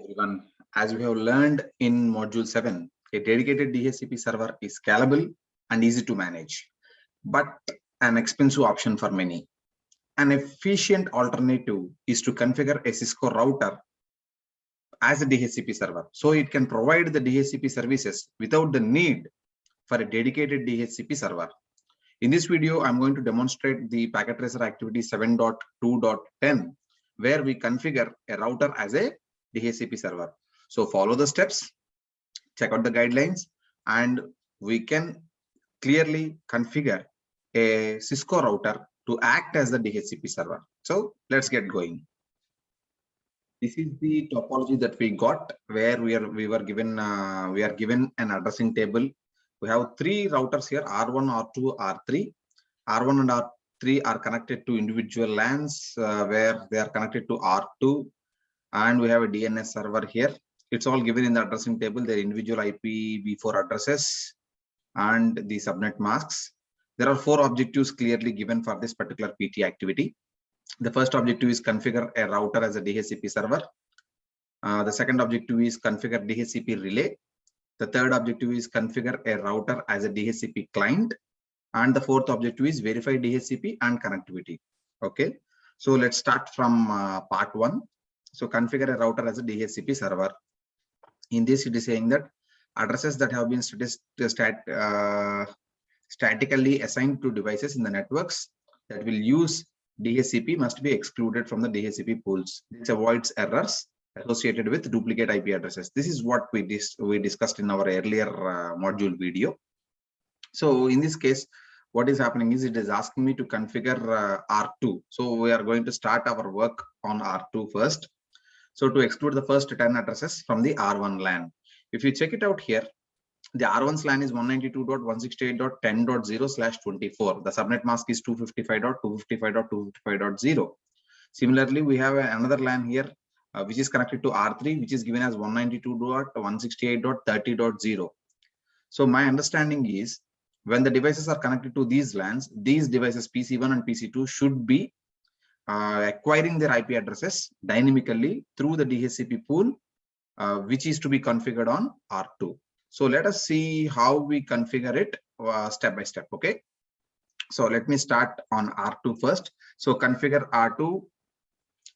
Everyone. As we have learned in module 7, a dedicated DHCP server is scalable and easy to manage, but an expensive option for many. An efficient alternative is to configure a Cisco router as a DHCP server, so it can provide the DHCP services without the need for a dedicated DHCP server. In this video, I'm going to demonstrate the Packet Tracer activity 7.2.10, where we configure a router as a DHCP server. So follow the steps, check out the guidelines, and we can clearly configure a Cisco router to act as the DHCP server. So let's get going. This is the topology that we got, where we are given an addressing table. We have three routers here: R1, R2, R3. R1 and R3 are connected to individual LANs where they are connected to R2, and we have a DNS server here. It's all given in the addressing table, their individual IPv4 addresses and the subnet masks. There are four objectives clearly given for this particular PT activity. The first objective is configure a router as a DHCP server. The second objective is configure DHCP relay. The third objective is configure a router as a DHCP client. And the fourth objective is verify DHCP and connectivity. Okay, so let's start from part one. So configure a router as a DHCP server. In this, it is saying that addresses that have been statically assigned to devices in the networks that will use DHCP must be excluded from the DHCP pools. This avoids errors associated with duplicate IP addresses. This is what we discussed in our earlier module video. So in this case, what is happening is it is asking me to configure R2. So we are going to start our work on R2 first. So to exclude the first 10 addresses from the R1 LAN. If you check it out here, the R1's LAN is 192.168.10.0/24. The subnet mask is 255.255.255.0. Similarly, we have another LAN here, which is connected to R3, which is given as 192.168.30.0. So my understanding is when the devices are connected to these LANs, these devices PC1 and PC2 should be acquiring their IP addresses dynamically through the DHCP pool, which is to be configured on R2. So let us see how we configure it step by step. Okay, so let me start on R2 first. So configure R2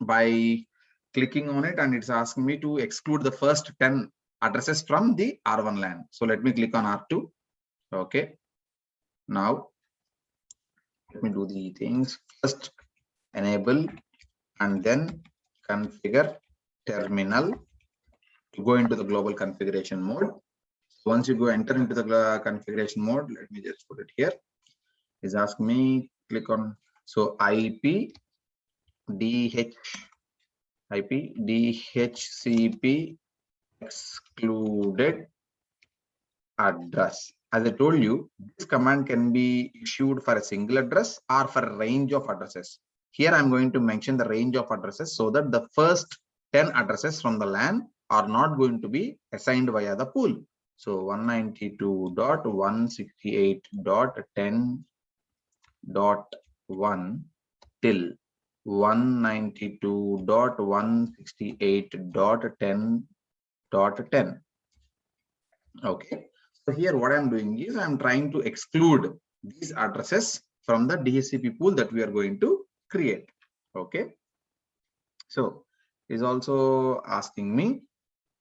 by clicking on it, and it's asking me to exclude the first 10 addresses from the R1 LAN. So let me click on R2. Okay, now let me do the things first. Enable and then configure terminal to go into the global configuration mode. Once you go enter into the configuration mode, let me just put it here. It's asking me click on IP DHCP excluded address. As I told you, this command can be issued for a single address or for a range of addresses. Here I'm going to mention the range of addresses so that the first 10 addresses from the LAN are not going to be assigned via the pool. So 192.168.10.1 till 192.168.10.10. Okay. So here what I'm doing is I'm trying to exclude these addresses from the DHCP pool that we are going to create. Okay. So is also asking me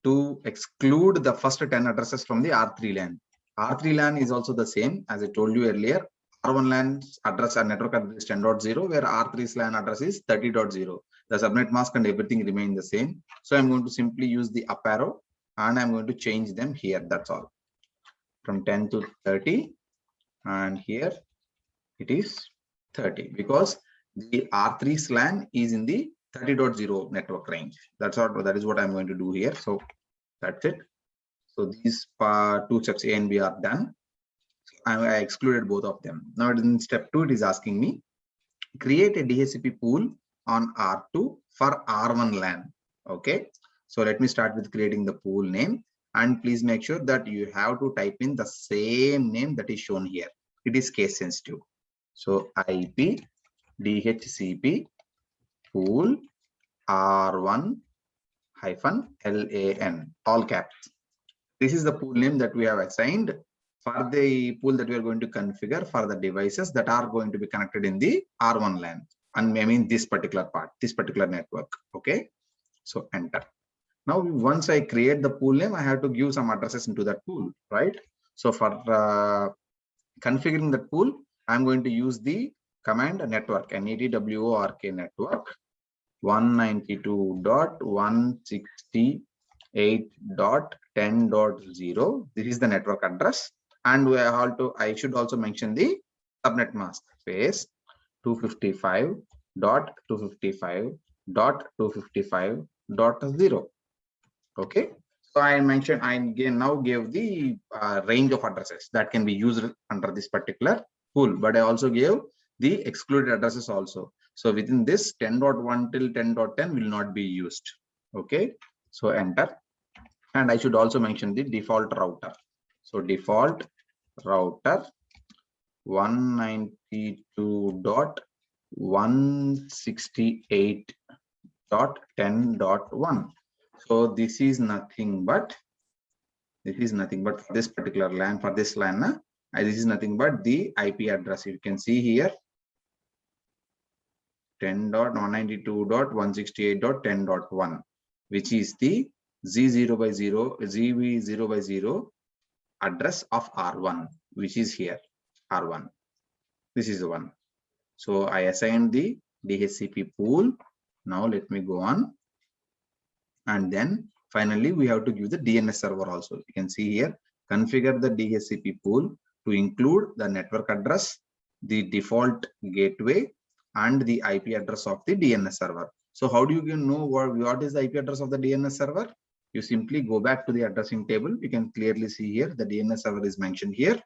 to exclude the first 10 addresses from the R3 LAN. R3 LAN is also the same as I told you earlier. R1 LAN's address and network address is 10.0, where R3's LAN address is 30.0. The subnet mask and everything remain the same. So I'm going to simply use the up arrow and I'm going to change them here. That's all. From 10 to 30, and here it is 30 because the R3's LAN is in the 30.0 network range. That is what I'm going to do here. So that's it. So these two steps A and B are done. I excluded both of them. Now in step 2, it is asking me create a DHCP pool on R2 for R1 LAN. Okay. So let me start with creating the pool name, and please make sure that you have to type in the same name that is shown here. It is case sensitive. So IP DHCP pool R1 LAN, all caps. This is the pool name that we have assigned for the pool that we are going to configure for the devices that are going to be connected in the R1 LAN. And I mean this particular part, this particular network. Okay. So enter. Now, once I create the pool name, I have to give some addresses into that pool, right? So for configuring that pool, I'm going to use the command network, network network 192.168.10.0. This is the network address, and I should also mention the subnet mask space 255.255.255.0. Okay, so I mentioned I now gave the range of addresses that can be used under this particular pool, but I also gave the excluded addresses also. So within this 10.1 till 10.10 will not be used. Okay, so enter. And I should also mention the default router. So default router 192.168.10.1. so this is nothing but this particular LAN, for this LAN this is nothing but the IP address. You can see here 10.192.168.10.1, which is the ZV0 address of R1, which is here R1. This is the one. So I assigned the DHCP pool. Now let me go on. And then finally, we have to give the DNS server also. You can see here, configure the DHCP pool to include the network address, the default gateway, and the IP address of the DNS server. So how do you know what is the IP address of the DNS server? You simply go back to the addressing table. You can clearly see here the DNS server is mentioned here,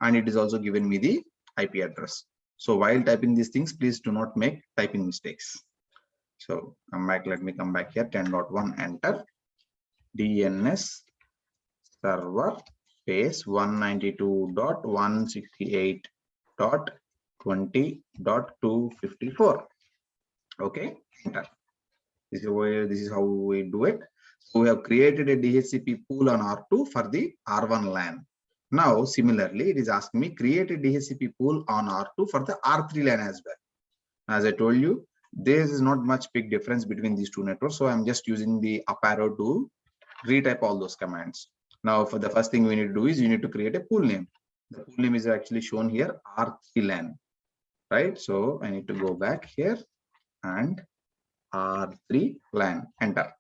and it is also given me the IP address. So while typing these things, please do not make typing mistakes. So come back, let me come back here, 10.1, enter. DNS server space 192.168.20.254. Okay, enter. This is how we do it. So we have created a DHCP pool on R2 for the R1 LAN. Now, similarly, it is asking me create a DHCP pool on R2 for the R3 LAN as well. As I told you, there is not much big difference between these two networks. So I'm just using the up arrow to retype all those commands. Now, for the first thing we need to do is you need to create a pool name. The pool name is actually shown here, R3 LAN, right? So I need to go back here and R3 LAN, enter.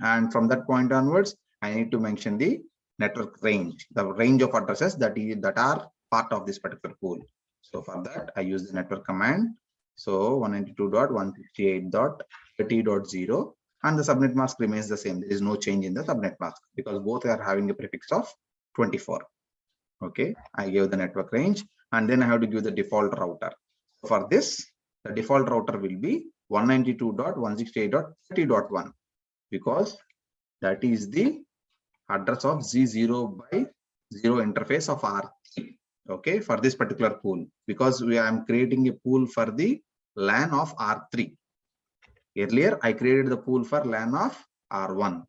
And from that point onwards, I need to mention the network range, the range of addresses that are part of this particular pool. So for that, I use the network command. So 192.168.30.0, and the subnet mask remains the same. There is no change in the subnet mask because both are having a prefix of 24. Okay, I gave the network range, and then I have to give the default router. For this, the default router will be 192.168.30.1 because that is the address of Z0 by 0 interface of R3. Okay, for this particular pool, because I am creating a pool for the LAN of R3. Earlier, I created the pool for LAN of R1.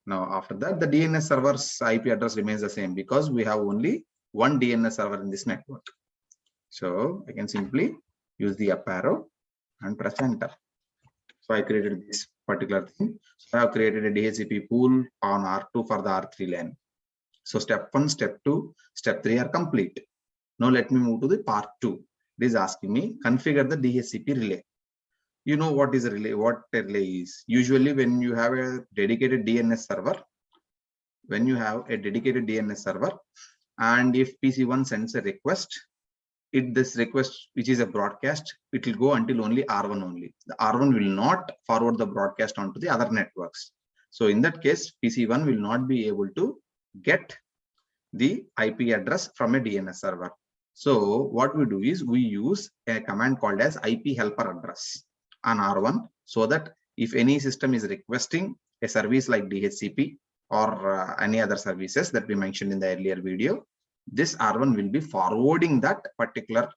Now, after that, the DNS server's IP address remains the same because we have only one DNS server in this network. So I can simply use the up arrow and press enter. So I created this particular thing. So I have created a DHCP pool on R2 for the R3 LAN. So step 1, step 2, step 3 are complete. Now let me move to the part 2. It is asking me configure the DHCP relay. You know what is a relay? What a relay is? Usually when you have a dedicated DNS server, and if PC1 sends a request, this request, which is a broadcast, it will go until only R1 only. The R1 will not forward the broadcast onto the other networks. So in that case, PC1 will not be able to get the IP address from a DNS server. So what we do is we use a command called as IP helper address on R1, so that if any system is requesting a service like DHCP or any other services that we mentioned in the earlier video, this R1 will be forwarding that particular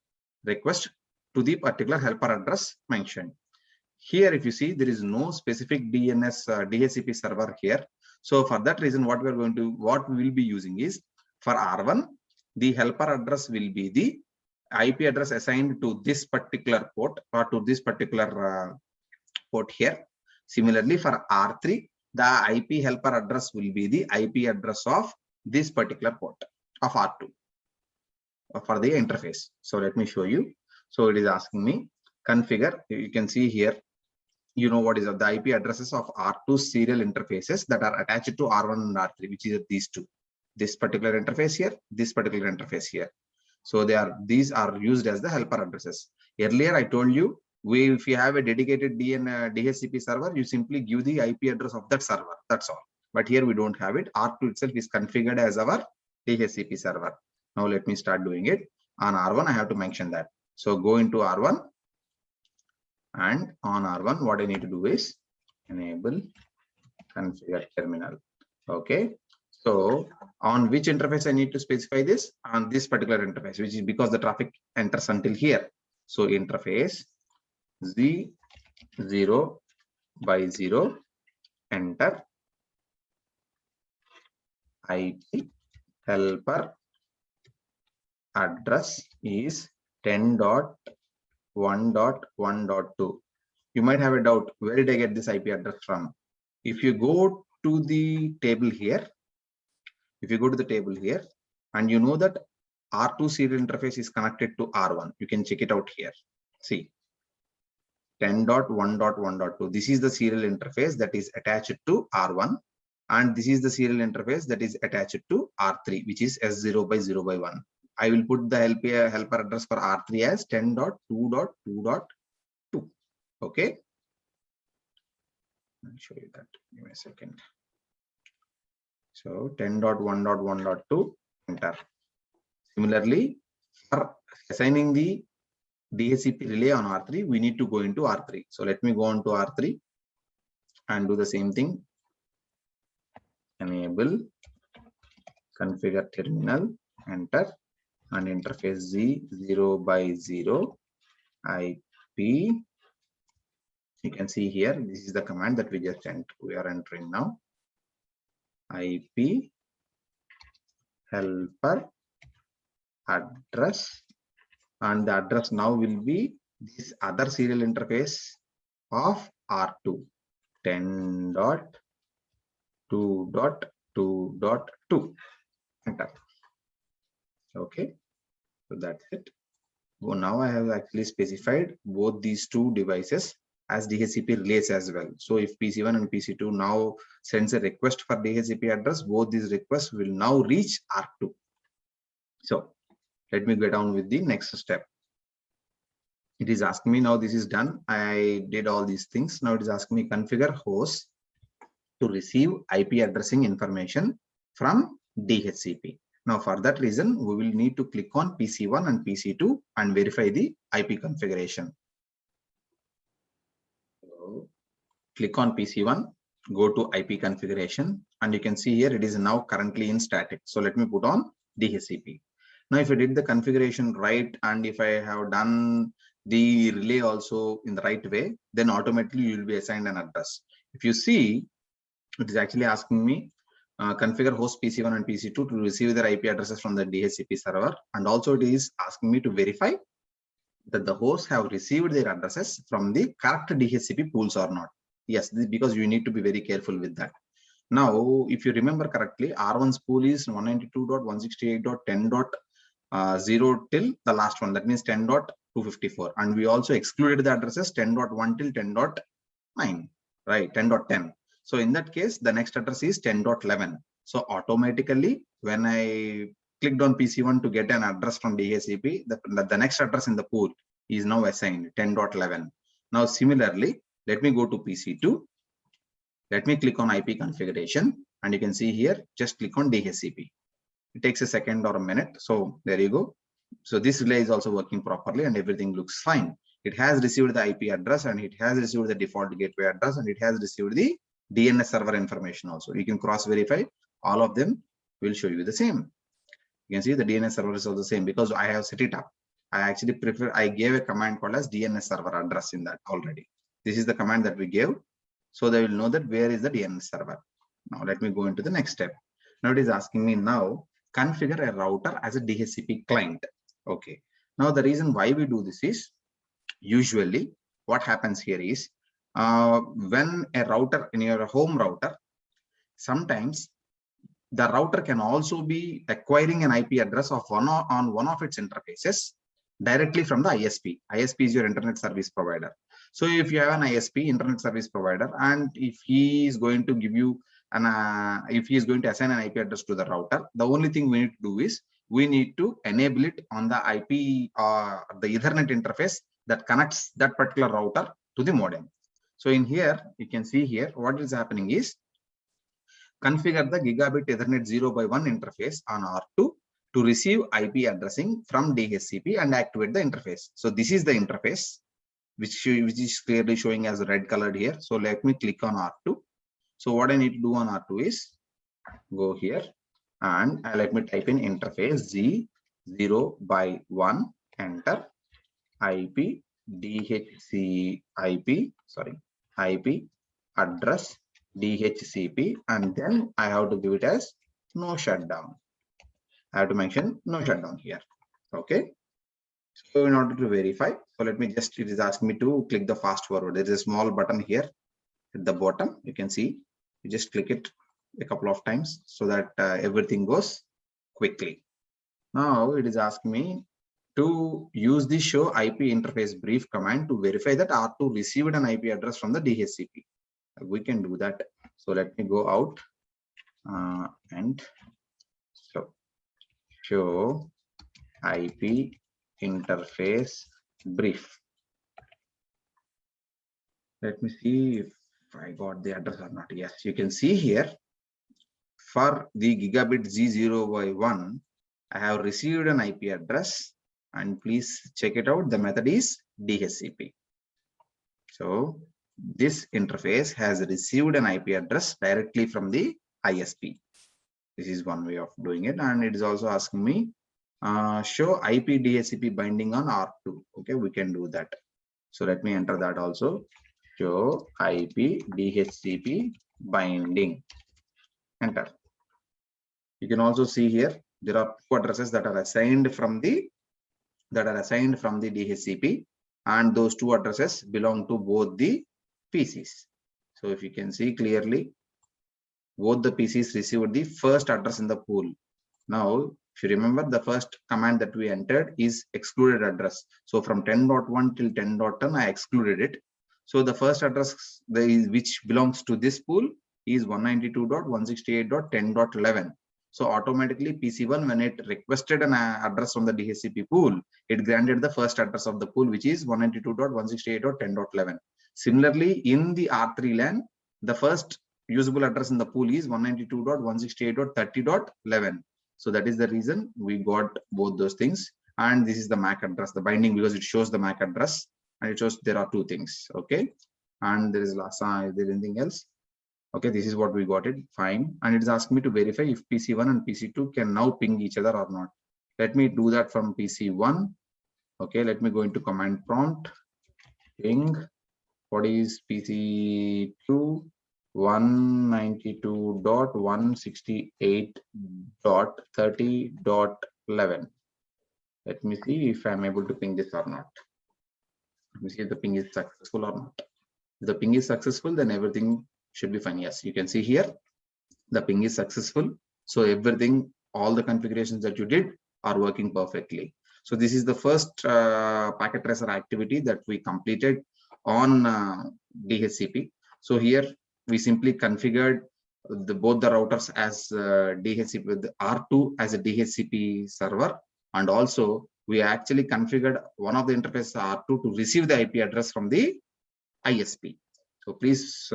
request to the particular helper address mentioned. Here, if you see, there is no specific DHCP server here. So for that reason, what we will be using is, for R1, the helper address will be the IP address assigned to this particular port or to this particular port here. Similarly, for R3, the IP helper address will be the IP address of this particular port of R2 for the interface. So let me show you. So it is asking me configure. You can see here, you know what is the IP addresses of R2 serial interfaces that are attached to R1 and R3, which is these two. This particular interface here, this particular interface here. So these are used as the helper addresses. Earlier I told you, if you have a dedicated DHCP server, you simply give the IP address of that server. That's all. But here we don't have it. R2 itself is configured as our DHCP server. Now let me start doing it. On R1, I have to mention that. So go into R1, and on R1, what I need to do is enable configure terminal. Okay. So on which interface I need to specify this? On this particular interface, which is because the traffic enters until here. So interface Z0 by 0, enter IP helper address is 10.1.1.2. You might have a doubt, where did I get this IP address from? If you go to the table here, and you know that R2 serial interface is connected to R1, you can check it out here. See, 10.1.1.2. This is the serial interface that is attached to R1, and this is the serial interface that is attached to R3, which is S0 by 0 by 1. I will put the helper address for R3 as 10.2.2.2. Okay. I'll show you that. Give me a second. So 10.1.1.2, enter. Similarly, for assigning the DHCP relay on R3, we need to go into R3. So let me go on to R3 and do the same thing. Enable configure terminal, enter, and interface Z0 by 0 IP. You can see here, this is the command that we are entering now. IP helper address, and the address now will be this other serial interface of R2, 10.2.2.2. Enter. Okay, so that's it. So now I have actually specified both these two devices as DHCP relays as well. So if PC1 and PC2 now sends a request for DHCP address, both these requests will now reach R2. So let me get on with the next step. It is asking me, now this is done. I did all these things. Now it is asking me configure host to receive IP addressing information from DHCP. Now for that reason, we will need to click on PC1 and PC2 and verify the IP configuration. So click on PC1, go to IP configuration, and you can see here it is now currently in static. So let me put on DHCP. Now if I did the configuration right, and if I have done the relay also in the right way, then automatically you will be assigned an address. If you see, it is actually asking me configure host PC1 and PC2 to receive their IP addresses from the DHCP server, and also it is asking me to verify that the hosts have received their addresses from the correct DHCP pools or not. Yes, because you need to be very careful with that. Now, if you remember correctly, R1's pool is 192.168.10.0 till the last one. That means 10.254. And we also excluded the addresses 10.1 till 10.9, right? 10.10. So in that case, the next address is 10.11. So automatically, when I clicked on PC1 to get an address from DHCP, the next address in the pool is now assigned 10.11. Now, similarly, let me go to PC2. Let me click on IP configuration, and you can see here, just click on DHCP. It takes a second or a minute. So there you go. So this relay is also working properly and everything looks fine. It has received the IP address, and it has received the default gateway address, and it has received the DNS server information also. You can cross verify. All of them will show you the same. You can see the DNS server is also the same because I have set it up. I actually I gave a command called as DNS server address in that already. This is the command that we gave. So they will know that where is the DNS server. Now let me go into the next step. Now it is asking me now configure a router as a DHCP client. Okay. Now the reason why we do this is usually what happens here is when a router in your home router, sometimes the router can also be acquiring an IP address of one of its interfaces directly from the ISP. ISP is your internet service provider. So if you have an ISP, internet service provider, and if he is going to give you if he is going to assign an IP address to the router, the only thing we need to do is we need to enable it on the IP or the Ethernet interface that connects that particular router to the modem. So in here, you can see here what is happening is configure the gigabit Ethernet 0x1 interface on R2 to receive IP addressing from DHCP and activate the interface. So this is the interface which is clearly showing as red colored here. So let me click on R2. So what I need to do on R2 is go here and let me type in interface Z0x1, enter IP IP address DHCP, and then I have to give it as no shutdown. I have to mention no shutdown here. Okay. So in order to verify, so let me just, it is asking me to click the fast forward. There is a small button here at the bottom. You can see, you just click it a couple of times so that everything goes quickly. Now it is asking me to use the show IP interface brief command to verify that R2 received an IP address from the DHCP. We can do that. So let me go out and so show IP interface brief. Let me see if I got the address or not. Yes, you can see here for the gigabit Z0x1, I have received an IP address, and please check it out. The method is DHCP. So this interface has received an IP address directly from the ISP. This is one way of doing it, and it is also asking me show IP DHCP binding on R2. Okay, we can do that. So let me enter that also. Show IP DHCP binding. Enter. You can also see here there are two addresses that are assigned from the DHCP, and those two addresses belong to both the PCs. So if you can see clearly, both the PCs received the first address in the pool. Now, if you remember, the first command that we entered is excluded address. So from 10.1 till 10.10, I excluded it. So the first address which belongs to this pool is 192.168.10.11. So automatically PC1, when it requested an address from the DHCP pool, it granted the first address of the pool, which is 192.168.10.11. Similarly, in the R3 LAN, the first usable address in the pool is 192.168.30.11. So that is the reason we got both those things. And this is the MAC address, the binding, because it shows the MAC address and it shows there are two things. Okay. And there is last, is there anything else? Okay, this is what we got it, fine. And it is asking me to verify if PC1 and PC2 can now ping each other or not. Let me do that from PC1. Okay, let me go into command prompt. Ping, what is PC2? 192.168.30.11. Let me see if I'm able to ping this or not. Let me see if the ping is successful or not. If the ping is successful, then everything should be fine. Yes, you can see here the ping is successful. So everything, all the configurations that you did are working perfectly. So this is the first packet tracer activity that we completed on DHCP. So here we simply configured both the routers as DHCP with R2 as a DHCP server, and also we actually configured one of the interfaces R2 to receive the IP address from the ISP. So please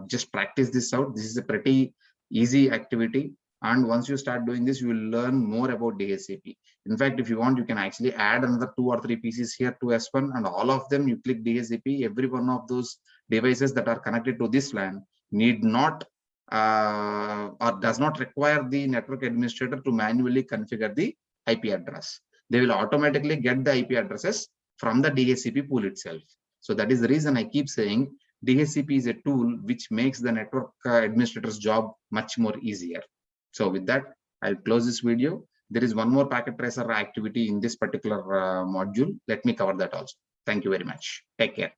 just practice this out. This is a pretty easy activity. And once you start doing this, you will learn more about DHCP. In fact, if you want, you can actually add another 2 or 3 PCs here to S1, and all of them you click DHCP. Every one of those devices that are connected to this LAN need not or does not require the network administrator to manually configure the IP address. They will automatically get the IP addresses from the DHCP pool itself. So that is the reason I keep saying DHCP is a tool which makes the network administrator's job much more easier. So with that, I'll close this video. There is one more packet tracer activity in this particular module. Let me cover that also. Thank you very much. Take care.